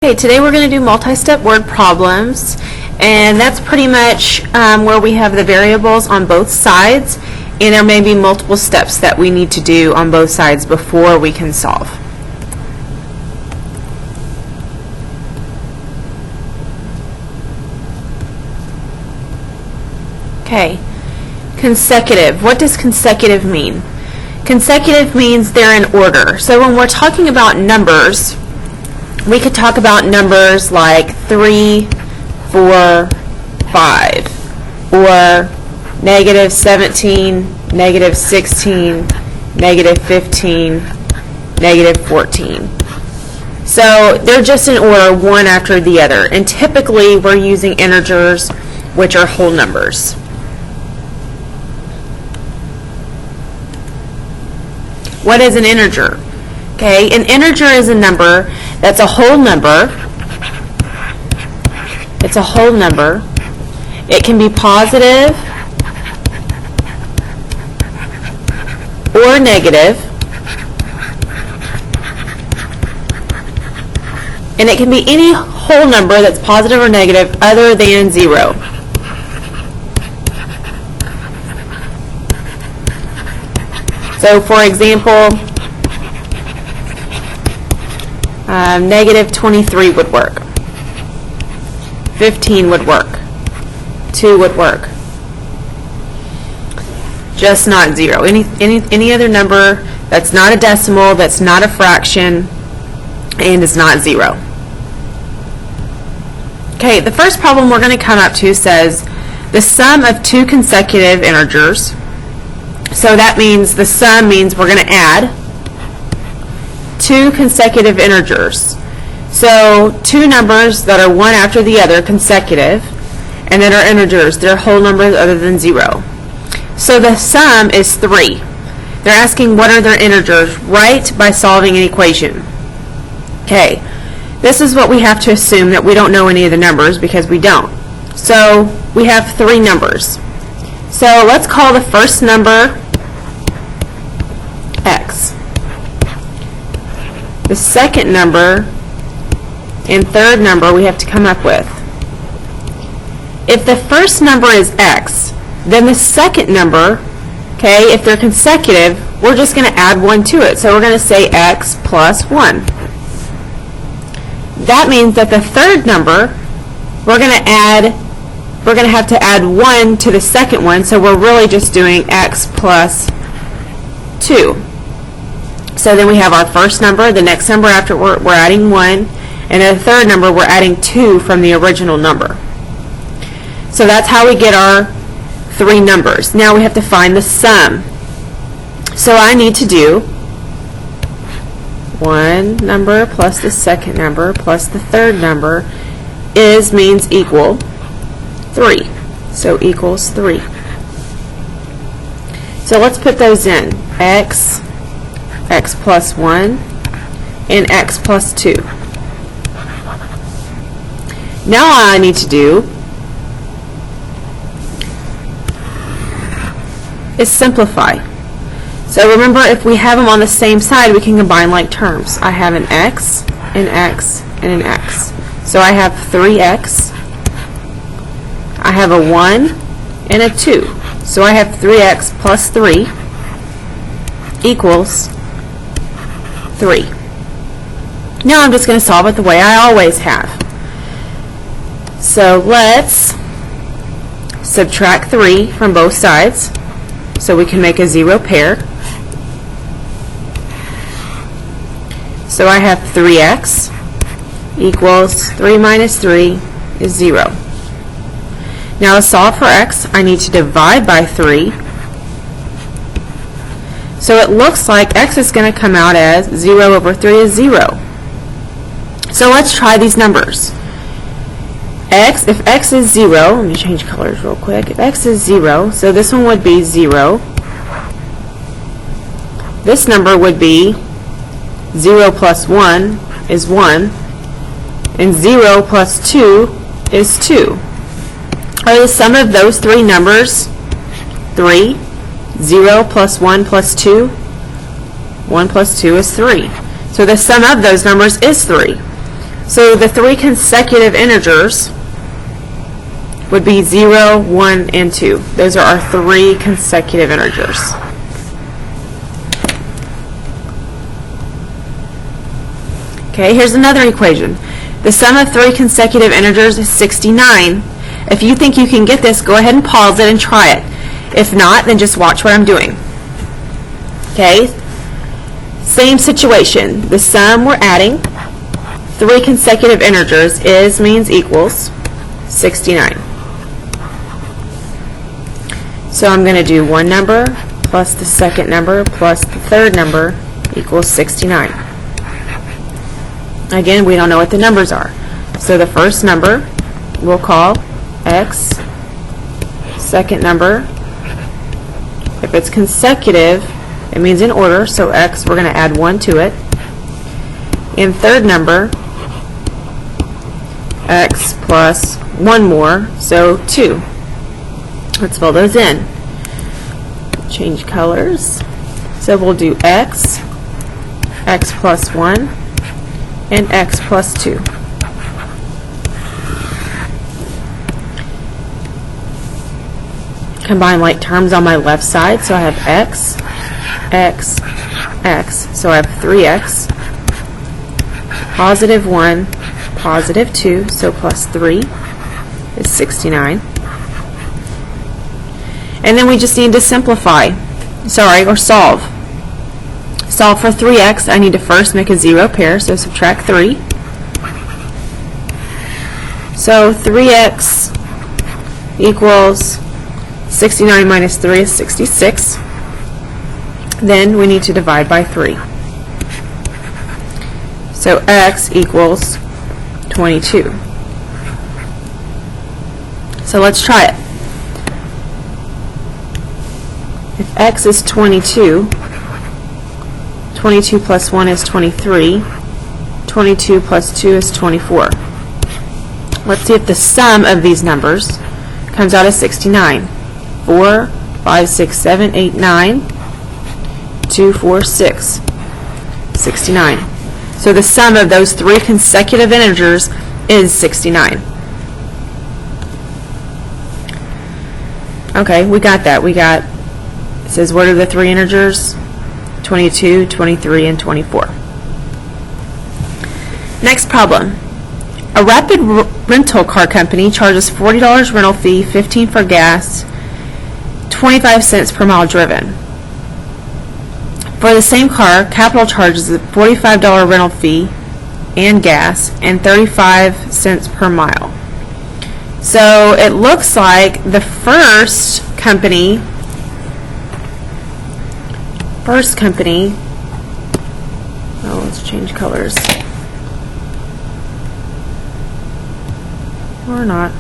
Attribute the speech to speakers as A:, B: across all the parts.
A: Okay, today we're going to do multi-step word problems, and that's pretty much where we have the variables on both sides, and there may be multiple steps that we need to do on both sides before we can solve. Okay, consecutive. What does consecutive mean? Consecutive means they're in order. So when we're talking about numbers, we could talk about numbers like 3, 4, 5, or negative 17, negative 16, negative 15, negative 14. So they're just in order, one after the other. And typically we're using integers, which are whole numbers. What is an integer? Okay, an integer is a number that's a whole number. It's a whole number. It can be positive or negative. And it can be any whole number that's positive or negative other than 0. So for example, negative 23 would work. 15 would work. 2 would work. Just not 0. Any other number that's not a decimal, that's not a fraction, and is not 0. Okay, the first problem we're going to come up to says the sum of two consecutive integers. So that means the sum means we're going to add two consecutive integers. So two numbers that are one after the other, consecutive, and that are integers. They're whole numbers other than 0. So the sum is 3. They're asking what are their integers. Right by solving an equation. Okay, this is what we have to assume, that we don't know any of the numbers because we don't. So we have 3 numbers. So let's call the first number x. The second number and third number we have to come up with. If the first number is x, then the second number, okay, if they're consecutive, we're just going to add 1 to it. So we're going to say x plus 1. That means that the third number, we're going to have to add 1 to the second one, so we're really just doing x plus 2. So then we have our first number, the next number after we're adding 1, and the third number we're adding 2 from the original number. So that's how we get our 3 numbers. Now we have to find the sum. So I need to do one number plus the second number plus the third number means equal 3. So equals 3. So let's put those in. X plus 1, and x plus 2. Now all I need to do is simplify. So remember, if we have them on the same side, we can combine like terms. I have an x, an x, and an x. So I have 3x. I have a 1 and a 2. So I have 3x plus 3 equals 3. Now I'm just going to solve it the way I always have. So let's subtract 3 from both sides so we can make a 0 pair. So I have 3x equals 3 minus 3 is 0. Now to solve for x, I need to divide by 3. So it looks like x is going to come out as 0 over 3 is 0. So let's try these numbers. If x is 0, let me change colors real quick. If x is 0, so this one would be 0. This number would be 0 plus 1 is 1. And 0 plus 2 is 2. Are the sum of those 3 numbers 3? 0 plus 1 plus 2? 1 plus 2 is 3. So the sum of those numbers is 3. So the three consecutive integers would be 0, 1, and 2. Those are our three consecutive integers. Okay, here's another equation. The sum of three consecutive integers is 69. If you think you can get this, go ahead and pause it and try it. If not, then just watch what I'm doing. Okay, same situation. The sum we're adding, three consecutive integers, is means equals 69. So I'm going to do one number plus the second number plus the third number equals 69. Again, we don't know what the numbers are. So the first number we'll call x. Second number, if it's consecutive, it means in order, so x, we're going to add 1 to it. And third number, x plus 1 more, so 2. Let's fill those in. Change colors. So we'll do x, x plus 1, and x plus 2. Combine like terms on my left side, so I have x, x, x, so I have 3x, positive 1, positive 2, so plus 3 is 69. And then we just need to simplify, or solve. Solve for 3x, I need to first make a 0 pair, so subtract 3. So 3x equals 69 minus 3 is 66. Then we need to divide by 3. So x equals 22. So let's try it. If x is 22, 22 plus 1 is 23, 22 plus 2 is 24. Let's see if the sum of these numbers comes out as 69. 4, 5, 6, 7, 8, 9, 2, 4, 6, 69. So the sum of those three consecutive integers is 69. Okay, we got that. It says what are the three integers? 22, 23, and 24. Next problem. A rapid rental car company charges $40 rental fee, $15 for gas, 25 cents per mile driven. For the same car, Capital charges a $45 rental fee and gas and 35 cents per mile. So it looks like the first company, let's change colors. Or not.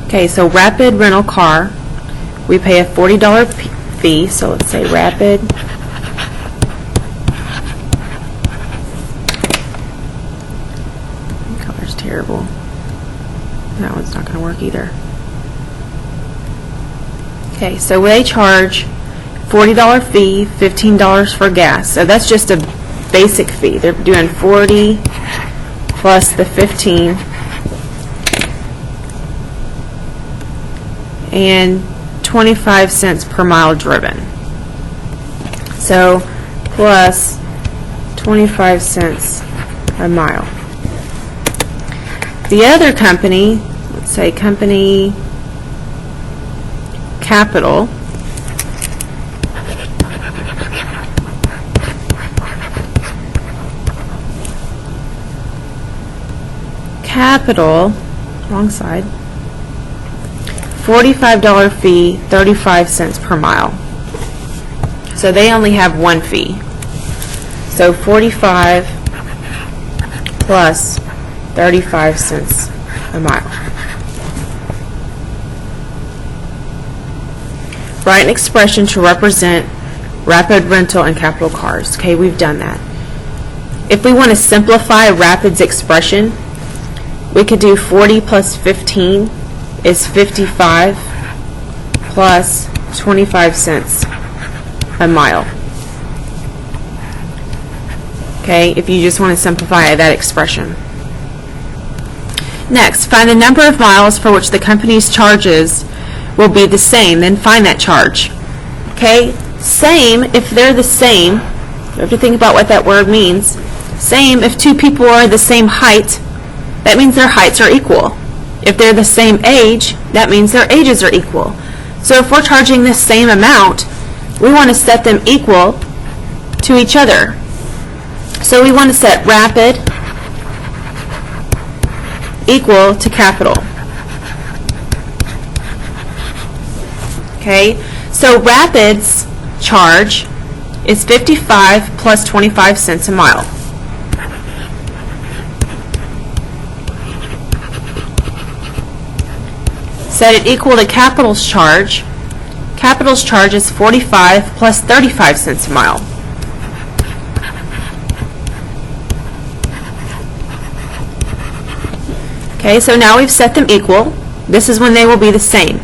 A: Okay, so Rapid Rental Car, we pay a $40 fee, so let's say Rapid color's terrible. That one's not going to work either. Okay, so they charge $40 fee, $15 for gas. So that's just a basic fee. They're doing 40 plus the 15 and 25 cents per mile driven. So plus 25 cents a mile. The other company, let's say company Capital, wrong side, $45 fee, 35 cents per mile. So they only have one fee. So 45 plus 35 cents a mile. Write an expression to represent Rapid Rental and Capital cars. Okay, we've done that. If we want to simplify Rapid's expression, we could do 40 plus 15 is 55 plus 25 cents a mile. Okay, if you just want to simplify that expression. Next, find the number of miles for which the company's charges will be the same. Then find that charge. Okay, same, if they're the same, you have to think about what that word means. Same, if two people are the same height, that means their heights are equal. If they're the same age, that means their ages are equal. So if we're charging the same amount, we want to set them equal to each other. So we want to set rapid equal to capital. Okay, so Rapid's charge is 55 plus 25 cents a mile. Set it equal to Capital's charge. Capital's charge is 45 plus 35 cents a mile. Okay, so now we've set them equal. This is when they will be the same.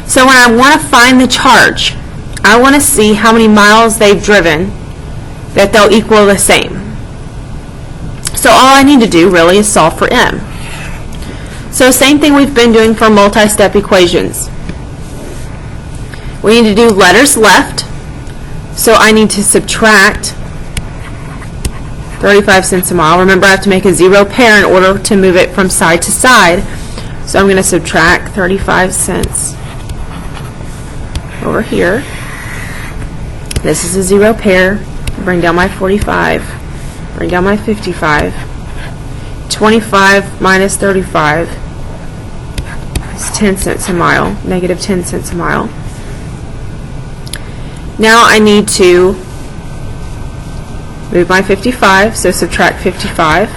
A: So when I want to find the charge, I want to see how many miles they've driven that they'll equal the same. So all I need to do really is solve for m. So same thing we've been doing for multi-step equations. We need to do letters left. So I need to subtract 35 cents a mile. Remember, I have to make a zero pair in order to move it from side to side. So I'm going to subtract 35 cents over here. This is a zero pair. Bring down my 45. Bring down my 55. 25 minus 35 is 10 cents a mile. Negative 10 cents a mile. Now I need to move my 55, so subtract 55.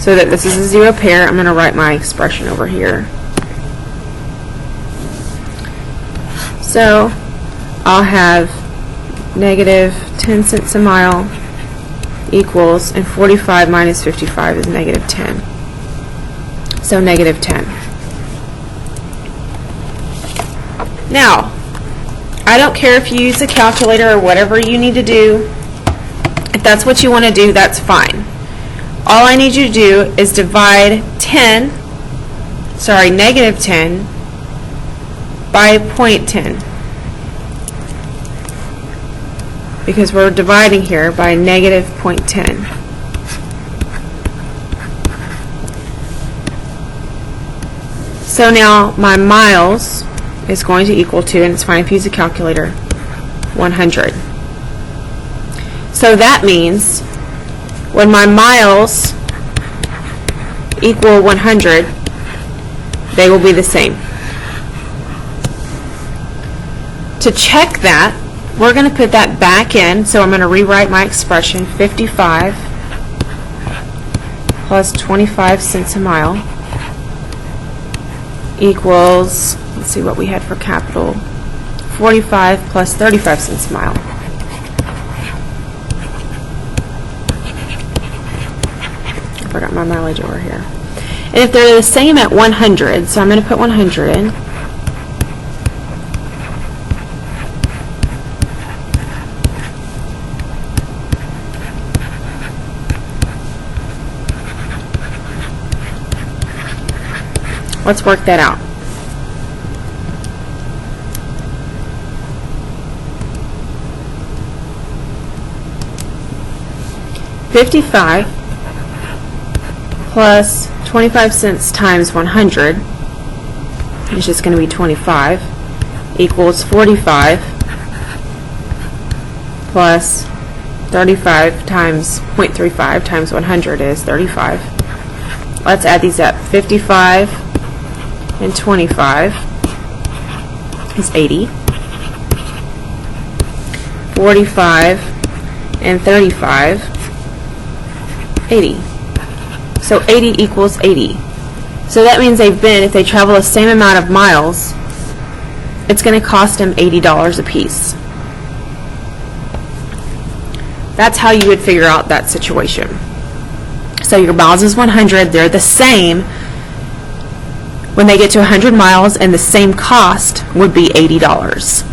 A: So that this is a zero pair, I'm going to write my expression over here. So I'll have negative 10 cents a mile equals, and 45 minus 55 is negative 10. So negative 10. Now, I don't care if you use a calculator or whatever you need to do. If that's what you want to do, that's fine. All I need you to do is divide negative 10 by 0.10. Because we're dividing here by negative 0.10. So now my miles is going to equal to, and it's fine if you use a calculator, 100. So that means when my miles equal 100, they will be the same. To check that, we're going to put that back in, so I'm going to rewrite my expression, 55 plus 25 cents a mile equals, let's see what we had for capital, 45 plus 35 cents a mile. I forgot my mileage over here. And if they're the same at 100, so I'm going to put 100 in. Let's work that out. $55 plus 25 cents times 100, which is going to be 25, equals 45 plus 35 times 0.35 times 100 is 35. Let's add these up. 55 and 25 is 80. 45 and 35, 80. So 80 equals 80. So that means if they travel the same amount of miles, it's going to cost them $80 a piece. That's how you would figure out that situation. So your miles is 100, they're the same. When they get to 100 miles, and the same cost would be $80.